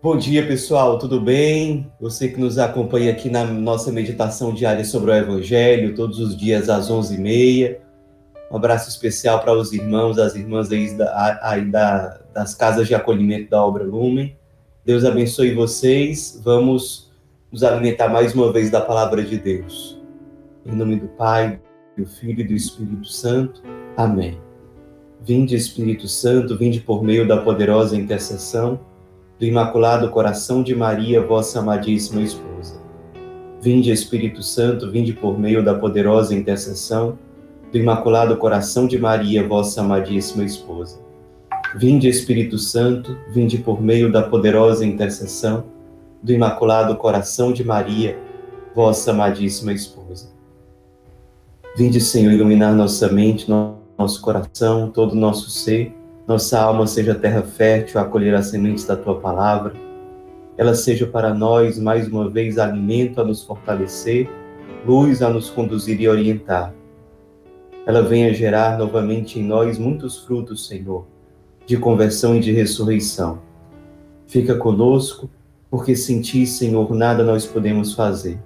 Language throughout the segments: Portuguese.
Bom dia, pessoal, tudo bem? Você que nos acompanha aqui na nossa meditação diária sobre o Evangelho, todos os dias às 11h30. Um abraço especial para os irmãos, as irmãs das casas de acolhimento da Obra Lumen. Deus abençoe vocês. Vamos nos alimentar mais uma vez da Palavra de Deus. Em nome do Pai, do Filho e do Espírito Santo. Amém. Vinde, Espírito Santo, vinde por meio da poderosa intercessão do Imaculado Coração de Maria, vossa amadíssima esposa. Vinde, Espírito Santo, vinde por meio da poderosa intercessão do Imaculado Coração de Maria, vossa amadíssima esposa. Vinde, Espírito Santo, vinde por meio da poderosa intercessão do Imaculado Coração de Maria, vossa amadíssima esposa. Vinde, Senhor, iluminar nossa mente, nosso coração, todo o nosso ser. Nossa alma seja terra fértil a acolher as sementes da Tua Palavra. Ela seja para nós, mais uma vez, alimento a nos fortalecer, luz a nos conduzir e orientar. Ela venha gerar novamente em nós muitos frutos, Senhor, de conversão e de ressurreição. Fica conosco, porque sem Ti, Senhor, nada nós podemos fazer.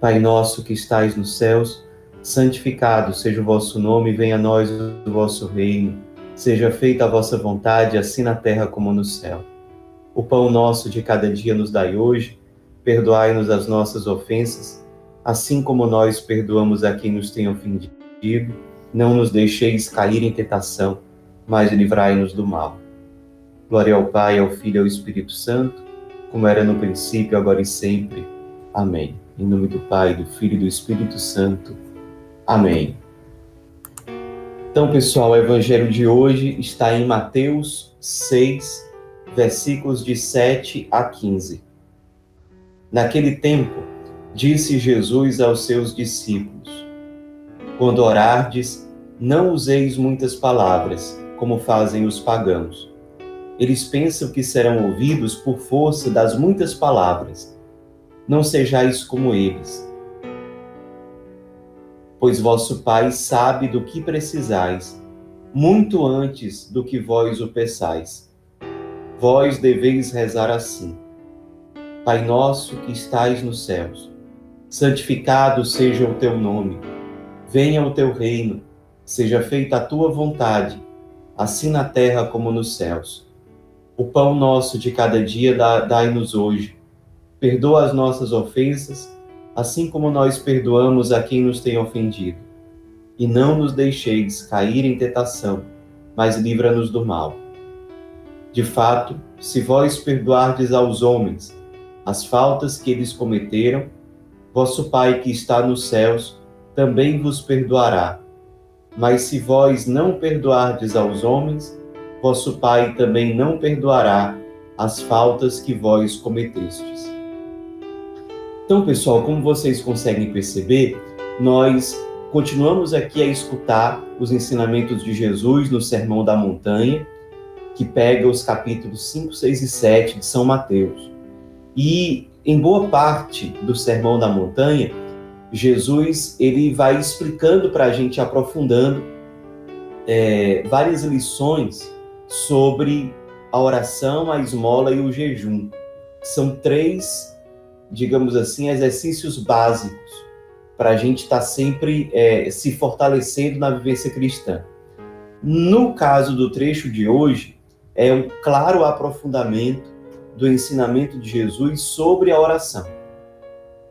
Pai nosso que estais nos céus, santificado seja o vosso nome, venha a nós o vosso reino. Seja feita a vossa vontade, assim na terra como no céu. O pão nosso de cada dia nos dai hoje, perdoai-nos as nossas ofensas, assim como nós perdoamos a quem nos tem ofendido. Não nos deixeis cair em tentação, mas livrai-nos do mal. Glória ao Pai, ao Filho e ao Espírito Santo, como era no princípio, agora e sempre. Amém. Em nome do Pai, do Filho e do Espírito Santo. Amém. Então, pessoal, o Evangelho de hoje está em Mateus 6, versículos de 7 a 15. Naquele tempo, disse Jesus aos seus discípulos: quando orardes, não useis muitas palavras, como fazem os pagãos. Eles pensam que serão ouvidos por força das muitas palavras. Não sejais como eles, pois vosso Pai sabe do que precisais, muito antes do que vós o peçais. Vós deveis rezar assim: Pai nosso que estais nos céus, santificado seja o teu nome. Venha o teu reino, seja feita a tua vontade, assim na terra como nos céus. O pão nosso de cada dia dai-nos hoje. Perdoa as nossas ofensas, assim como nós perdoamos a quem nos tem ofendido. E não nos deixeis cair em tentação, mas livra-nos do mal. De fato, se vós perdoardes aos homens as faltas que eles cometeram, vosso Pai que está nos céus também vos perdoará. Mas se vós não perdoardes aos homens, vosso Pai também não perdoará as faltas que vós cometestes. Então, pessoal, como vocês conseguem perceber, nós continuamos aqui a escutar os ensinamentos de Jesus no Sermão da Montanha, que pega os capítulos 5, 6 e 7 de São Mateus. E, em boa parte do Sermão da Montanha, Jesus ele vai explicando para a gente, aprofundando várias lições sobre a oração, a esmola e o jejum. São três, digamos assim, exercícios básicos para a gente estar sempre se fortalecendo na vivência cristã. No caso do trecho de hoje, é um claro aprofundamento do ensinamento de Jesus sobre a oração.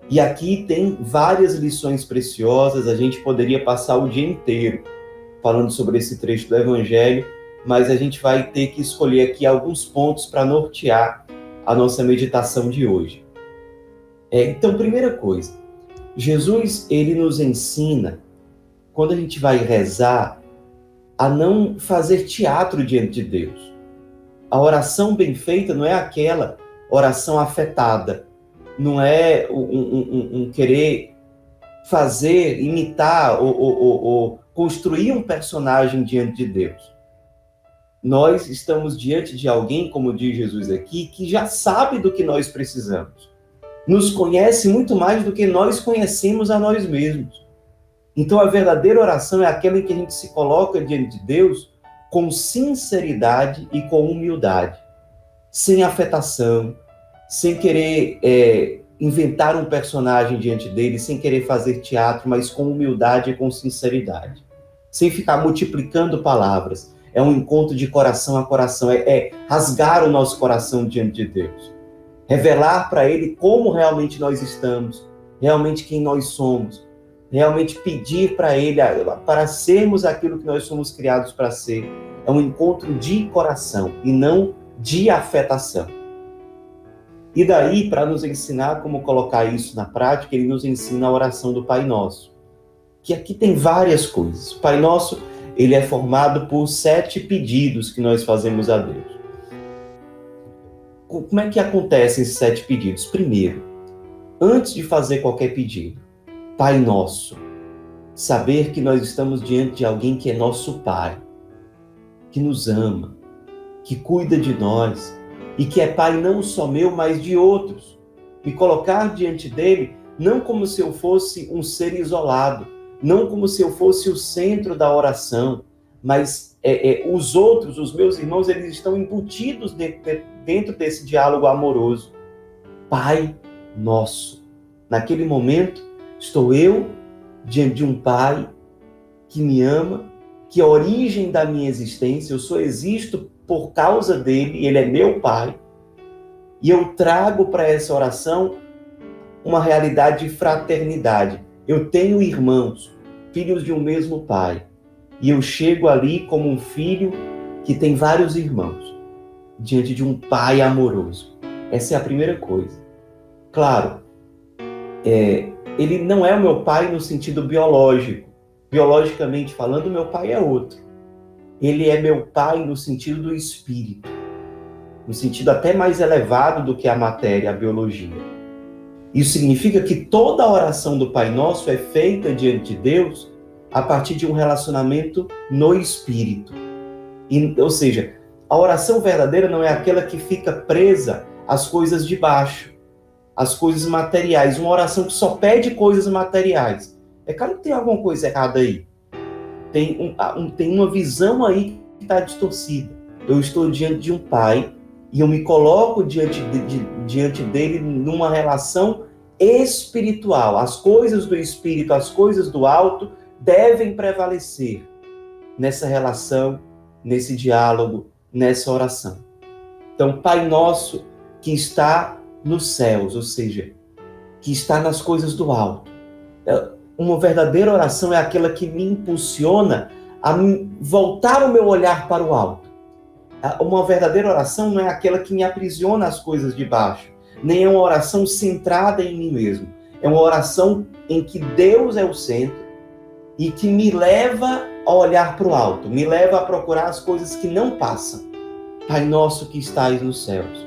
E aqui tem várias lições preciosas, a gente poderia passar o dia inteiro falando sobre esse trecho do Evangelho, mas a gente vai ter que escolher aqui alguns pontos para nortear a nossa meditação de hoje. Então, primeira coisa, Jesus, ele nos ensina, quando a gente vai rezar, a não fazer teatro diante de Deus. A oração bem feita não é aquela oração afetada, não é um querer fazer, imitar ou construir um personagem diante de Deus. Nós estamos diante de alguém, como diz Jesus aqui, que já sabe do que nós precisamos. Nos conhece muito mais do que nós conhecemos a nós mesmos. Então, a verdadeira oração é aquela em que a gente se coloca diante de Deus com sinceridade e com humildade. sem afetação, sem querer inventar um personagem diante dele, sem querer fazer teatro, mas com humildade e com sinceridade, sem ficar multiplicando palavras. É um encontro de coração a coração, é rasgar o nosso coração diante de Deus, revelar para Ele como realmente nós estamos, realmente quem nós somos, realmente pedir para Ele, para sermos aquilo que nós somos criados para ser. É um encontro de coração e não de afetação. E daí, para nos ensinar como colocar isso na prática, ele nos ensina a oração do Pai Nosso, que aqui tem várias coisas. O Pai Nosso, ele é formado por 7 pedidos que nós fazemos a Deus. Como é que acontecem esses 7 pedidos? Primeiro, antes de fazer qualquer pedido, Pai Nosso, saber que nós estamos diante de alguém que é nosso Pai, que nos ama, que cuida de nós, e que é Pai não só meu, mas de outros. Me colocar diante dele, não como se eu fosse um ser isolado, não como se eu fosse o centro da oração, mas os outros, os meus irmãos, eles estão embutidos dentro desse diálogo amoroso. Pai Nosso. Naquele momento, estou eu diante de um Pai que me ama, que é a origem da minha existência, eu só existo por causa dele, ele é meu Pai, e eu trago para essa oração uma realidade de fraternidade. Eu tenho irmãos, filhos de um mesmo Pai, e eu chego ali como um filho que tem vários irmãos, diante de um Pai amoroso. Essa é a primeira coisa. Claro, ele não é o meu Pai no sentido biológico. Biologicamente falando, meu Pai é outro. Ele é meu Pai no sentido do espírito, no sentido até mais elevado do que a matéria, a biologia. Isso significa que toda a oração do Pai Nosso é feita diante de Deus a partir de um relacionamento no espírito. Ou seja, a oração verdadeira não é aquela que fica presa às coisas de baixo, às coisas materiais. Uma oração que só pede coisas materiais. É claro que tem alguma coisa errada aí. Tem uma visão aí que está distorcida. Eu estou diante de um Pai e eu me coloco diante dele numa relação espiritual. As coisas do espírito, as coisas do alto devem prevalecer nessa relação, nesse diálogo, nessa oração. Então, Pai Nosso que está nos céus, ou seja, que está nas coisas do alto. Uma verdadeira oração é aquela que me impulsiona a voltar o meu olhar para o alto. Uma verdadeira oração não é aquela que me aprisiona às coisas de baixo, nem é uma oração centrada em mim mesmo. É uma oração em que Deus é o centro e que me leva a olhar para o alto, me leva a procurar as coisas que não passam. Pai Nosso que estais nos céus.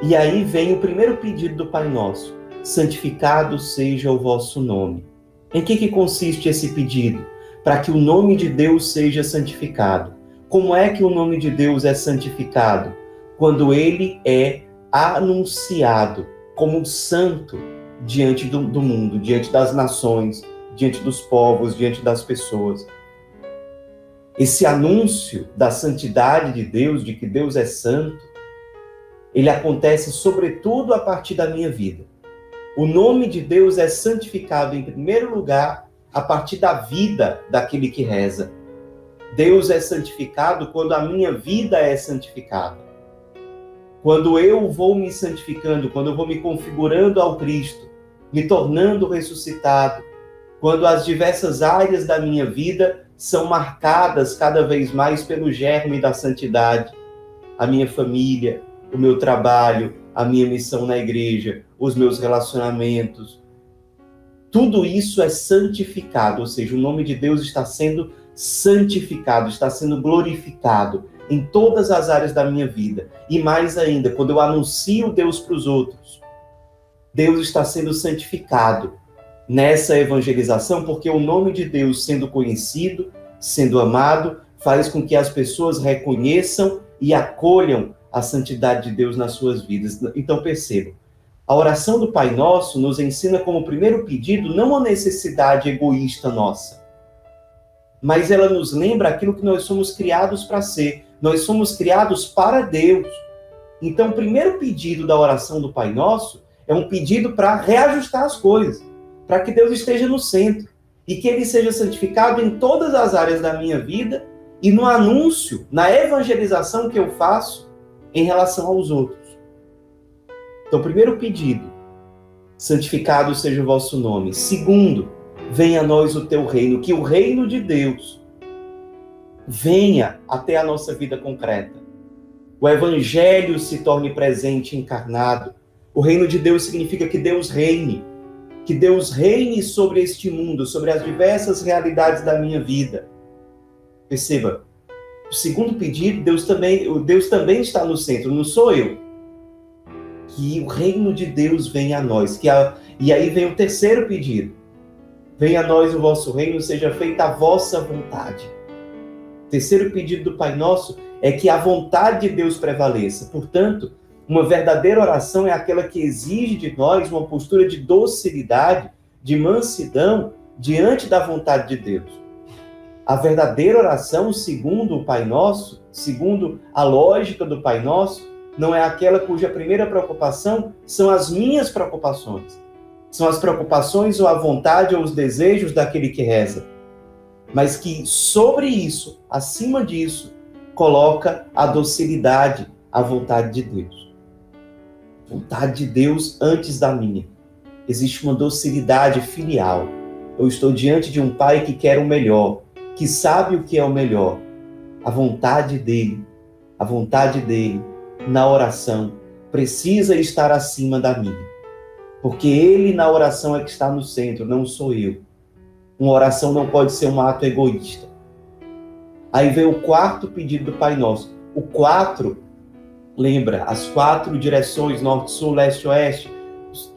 E aí vem o primeiro pedido do Pai Nosso. Santificado seja o vosso nome. Em que consiste esse pedido? Para que o nome de Deus seja santificado. Como é que o nome de Deus é santificado? Quando ele é anunciado como santo diante do mundo, diante das nações, diante dos povos, diante das pessoas. Esse anúncio da santidade de Deus, de que Deus é santo, ele acontece sobretudo a partir da minha vida. O nome de Deus é santificado, em primeiro lugar, a partir da vida daquele que reza. Deus é santificado quando a minha vida é santificada. Quando eu vou me santificando, quando eu vou me configurando ao Cristo, me tornando ressuscitado, quando as diversas áreas da minha vida são marcadas cada vez mais pelo germe da santidade. A minha família, o meu trabalho, a minha missão na igreja, os meus relacionamentos. Tudo isso é santificado, ou seja, o nome de Deus está sendo santificado, está sendo glorificado em todas as áreas da minha vida. E mais ainda, quando eu anuncio Deus para os outros, Deus está sendo santificado nessa evangelização, porque o nome de Deus sendo conhecido, sendo amado, faz com que as pessoas reconheçam e acolham a santidade de Deus nas suas vidas. Então percebam, a oração do Pai Nosso nos ensina como primeiro pedido não uma necessidade egoísta nossa, mas ela nos lembra aquilo que nós somos criados para ser. Nós somos criados para Deus. Então, o primeiro pedido da oração do Pai Nosso é um pedido para reajustar as coisas, para que Deus esteja no centro e que Ele seja santificado em todas as áreas da minha vida e no anúncio, na evangelização que eu faço em relação aos outros. Então, primeiro pedido, santificado seja o vosso nome. Segundo, venha a nós o teu reino, que o reino de Deus venha até a nossa vida concreta. O evangelho se torne presente, encarnado. O reino de Deus significa que Deus reine sobre este mundo, sobre as diversas realidades da minha vida. Perceba, o segundo pedido, Deus também está no centro, não sou eu. Que o reino de Deus venha a nós. E aí vem o terceiro pedido. Venha a nós o vosso reino, seja feita a vossa vontade. O terceiro pedido do Pai Nosso é que a vontade de Deus prevaleça. Portanto, uma verdadeira oração é aquela que exige de nós uma postura de docilidade, de mansidão, diante da vontade de Deus. A verdadeira oração, segundo o Pai Nosso, segundo a lógica do Pai Nosso, não é aquela cuja primeira preocupação são as minhas preocupações. São as preocupações ou a vontade ou os desejos daquele que reza. Mas que sobre isso, acima disso, coloca a docilidade, a vontade de Deus. Vontade de Deus antes da minha. Existe uma docilidade filial. Eu estou diante de um Pai que quer o melhor, que sabe o que é o melhor. A vontade dele na oração precisa estar acima da minha. Porque ele na oração é que está no centro, não sou eu. Uma oração não pode ser um ato egoísta. Aí vem o quarto pedido do Pai Nosso. O 4, lembra, as 4 direções, norte, sul, leste, oeste,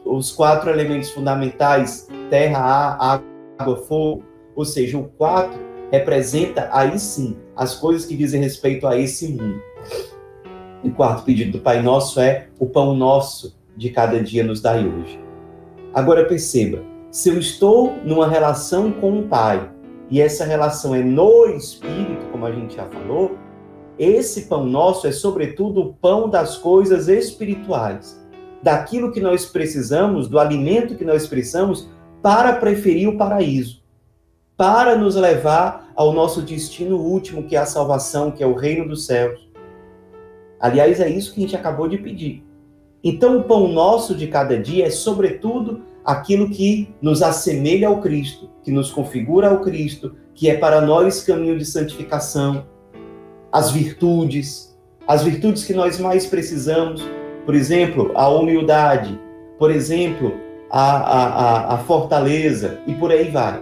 os 4 elementos fundamentais, terra, ar, água, fogo. Ou seja, o 4 representa, aí sim, as coisas que dizem respeito a esse mundo. O quarto pedido do Pai Nosso é o pão nosso de cada dia nos dai hoje. Agora perceba, se eu estou numa relação com o Pai, e essa relação é no Espírito, como a gente já falou, esse pão nosso é sobretudo o pão das coisas espirituais, daquilo que nós precisamos, do alimento que nós precisamos para preferir o paraíso, para nos levar ao nosso destino último, que é a salvação, que é o reino dos céus. Aliás, é isso que a gente acabou de pedir. Então, o pão nosso de cada dia é, sobretudo, aquilo que nos assemelha ao Cristo, que nos configura ao Cristo, que é para nós caminho de santificação. As virtudes que nós mais precisamos, por exemplo, a humildade, por exemplo, a fortaleza, e por aí vai.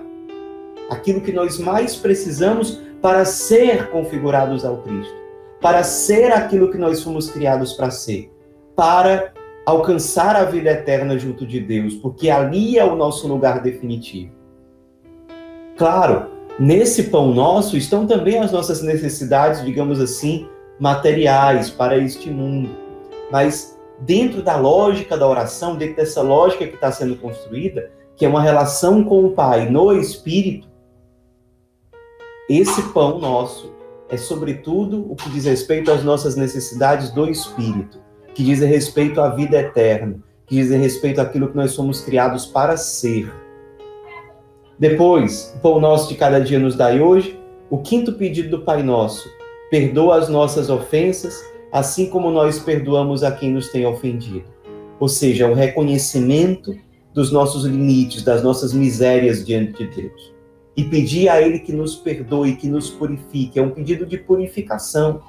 Aquilo que nós mais precisamos para ser configurados ao Cristo, para ser aquilo que nós fomos criados para ser, para alcançar a vida eterna junto de Deus, porque ali é o nosso lugar definitivo. Claro, nesse pão nosso estão também as nossas necessidades, digamos assim, materiais para este mundo. Mas dentro da lógica da oração, dentro dessa lógica que está sendo construída, que é uma relação com o Pai no Espírito, esse pão nosso é sobretudo o que diz respeito às nossas necessidades do Espírito, que diz respeito à vida eterna, que diz respeito àquilo que nós somos criados para ser. Depois, o pão nosso de cada dia nos dai hoje, o quinto pedido do Pai Nosso: perdoa as nossas ofensas, assim como nós perdoamos a quem nos tem ofendido. Ou seja, o reconhecimento dos nossos limites, das nossas misérias diante de Deus. E pedir a Ele que nos perdoe, que nos purifique. É um pedido de purificação.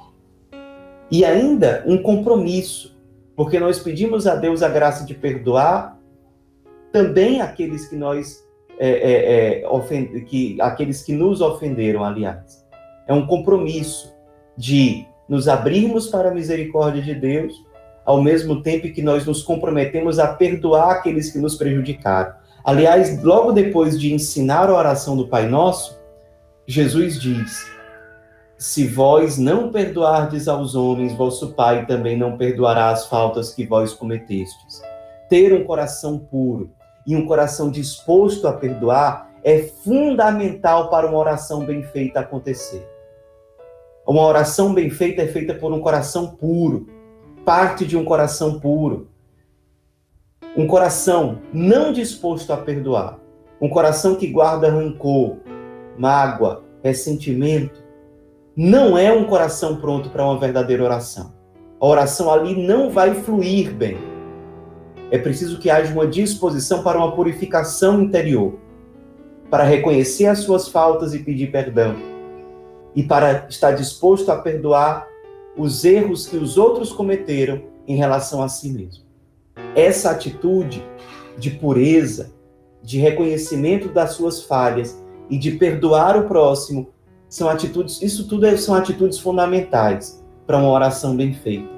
E ainda um compromisso, porque nós pedimos a Deus a graça de perdoar também aqueles que aqueles que nos ofenderam, aliás. É um compromisso de nos abrirmos para a misericórdia de Deus, ao mesmo tempo que nós nos comprometemos a perdoar aqueles que nos prejudicaram. Aliás, logo depois de ensinar a oração do Pai Nosso, Jesus diz: se vós não perdoardes aos homens, vosso Pai também não perdoará as faltas que vós cometestes. Ter um coração puro e um coração disposto a perdoar é fundamental para uma oração bem feita acontecer. Uma oração bem feita é feita por um coração puro. parte de um coração puro, um coração não disposto a perdoar, um coração que guarda rancor, mágoa, ressentimento, não é um coração pronto para uma verdadeira oração. A oração ali não vai fluir bem. É preciso que haja uma disposição para uma purificação interior, para reconhecer as suas faltas e pedir perdão, e para estar disposto a perdoar os erros que os outros cometeram em relação a si mesmo. Essa atitude de pureza, de reconhecimento das suas falhas e de perdoar o próximo, são atitudes fundamentais para uma oração bem feita.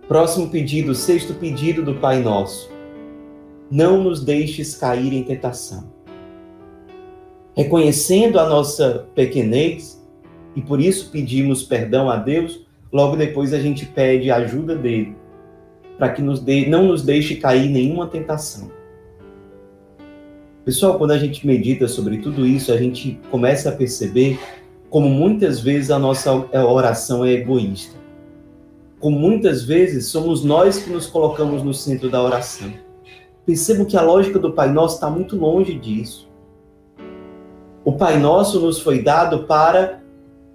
Próximo pedido, 6º pedido do Pai Nosso. Não nos deixes cair em tentação. Reconhecendo a nossa pequenez, e por isso pedimos perdão a Deus, logo depois a gente pede a ajuda dele, para que não nos deixe cair em nenhuma tentação. Pessoal, quando a gente medita sobre tudo isso, a gente começa a perceber como muitas vezes a nossa oração é egoísta. Como muitas vezes somos nós que nos colocamos no centro da oração. Percebo que a lógica do Pai Nosso está muito longe disso. O Pai Nosso nos foi dado para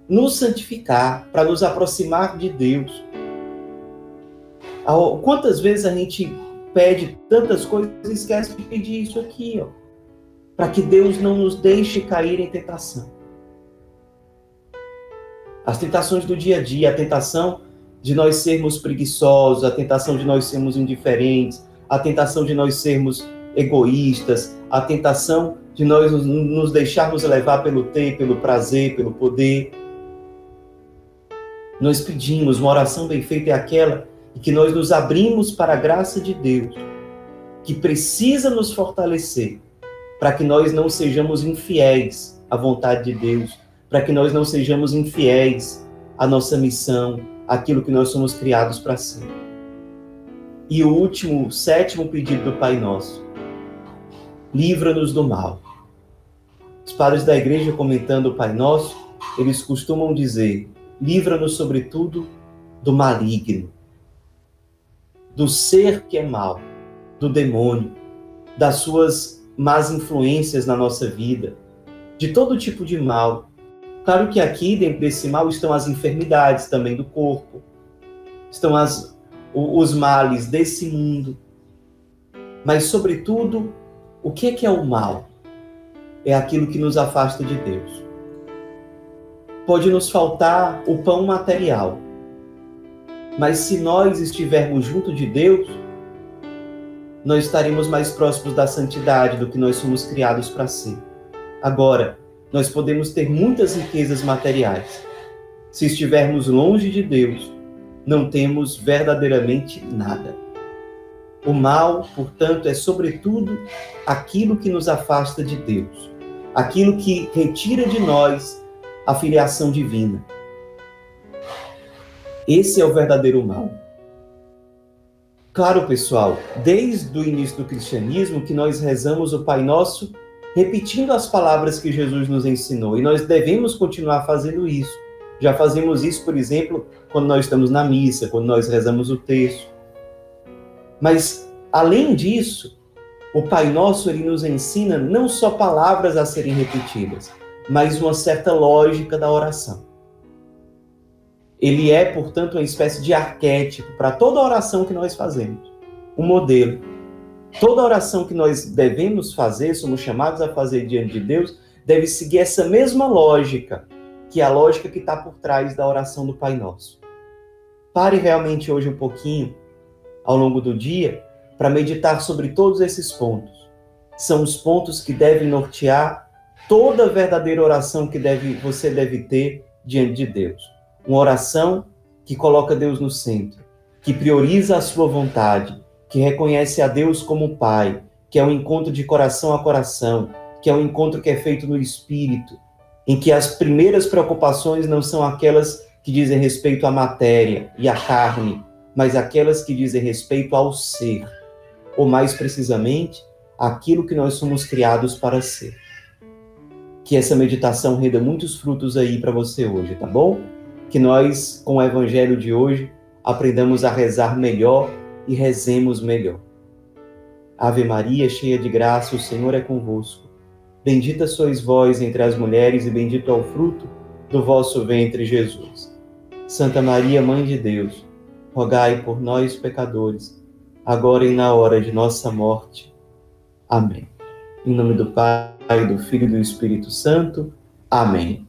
nos santificar, para nos aproximar de Deus. Quantas vezes a gente pede tantas coisas e esquece de pedir isso aqui, ó, para que Deus não nos deixe cair em tentação. As tentações do dia a dia, a tentação de nós sermos preguiçosos, a tentação de nós sermos indiferentes, a tentação de nós sermos egoístas, a tentação de nós nos deixarmos levar pelo ter, pelo prazer, pelo poder. Nós pedimos, uma oração bem feita é aquela em que nós nos abrimos para a graça de Deus, que precisa nos fortalecer, para que nós não sejamos infiéis à vontade de Deus, para que nós não sejamos infiéis à nossa missão, àquilo que nós somos criados para ser. E o último, 7º pedido do Pai Nosso. Livra-nos do mal. Os padres da igreja, comentando o Pai Nosso, eles costumam dizer: livra-nos, sobretudo, do maligno, do ser que é mau, do demônio, das suas más influências na nossa vida, de todo tipo de mal. Claro que aqui, dentro desse mal, estão as enfermidades também do corpo, estão os males desse mundo. Mas, sobretudo, o que é o mal? É aquilo que nos afasta de Deus. Pode nos faltar o pão material, mas se nós estivermos junto de Deus, nós estaremos mais próximos da santidade, do que nós somos criados para ser. Agora, nós podemos ter muitas riquezas materiais. Se estivermos longe de Deus, não temos verdadeiramente nada. O mal, portanto, é sobretudo aquilo que nos afasta de Deus, aquilo que retira de nós a filiação divina. Esse é o verdadeiro mal. Claro, pessoal, desde o início do cristianismo que nós rezamos o Pai Nosso repetindo as palavras que Jesus nos ensinou, e nós devemos continuar fazendo isso. Já fazemos isso, por exemplo, quando nós estamos na missa, quando nós rezamos o terço. Mas, além disso, o Pai Nosso, ele nos ensina não só palavras a serem repetidas, mas uma certa lógica da oração. Ele é, portanto, uma espécie de arquétipo para toda oração que nós fazemos, um modelo. Toda oração que nós devemos fazer, somos chamados a fazer diante de Deus, deve seguir essa mesma lógica, que é a lógica que está por trás da oração do Pai Nosso. Pare realmente hoje um pouquinho, ao longo do dia, para meditar sobre todos esses pontos. São os pontos que devem nortear toda a verdadeira oração que você deve ter diante de Deus. Uma oração que coloca Deus no centro, que prioriza a sua vontade, que reconhece a Deus como Pai, que é um encontro de coração a coração, que é um encontro que é feito no Espírito, em que as primeiras preocupações não são aquelas que dizem respeito à matéria e à carne, mas aquelas que dizem respeito ao ser, ou mais precisamente, aquilo que nós somos criados para ser. Que essa meditação renda muitos frutos aí para você hoje, tá bom? Que nós, com o Evangelho de hoje, aprendamos a rezar melhor e rezemos melhor. Ave Maria, cheia de graça, o Senhor é convosco. Bendita sois vós entre as mulheres e bendito é o fruto do vosso ventre, Jesus. Santa Maria, Mãe de Deus, rogai por nós, pecadores, agora e na hora de nossa morte. Amém. Em nome do Pai, do Filho e do Espírito Santo. Amém.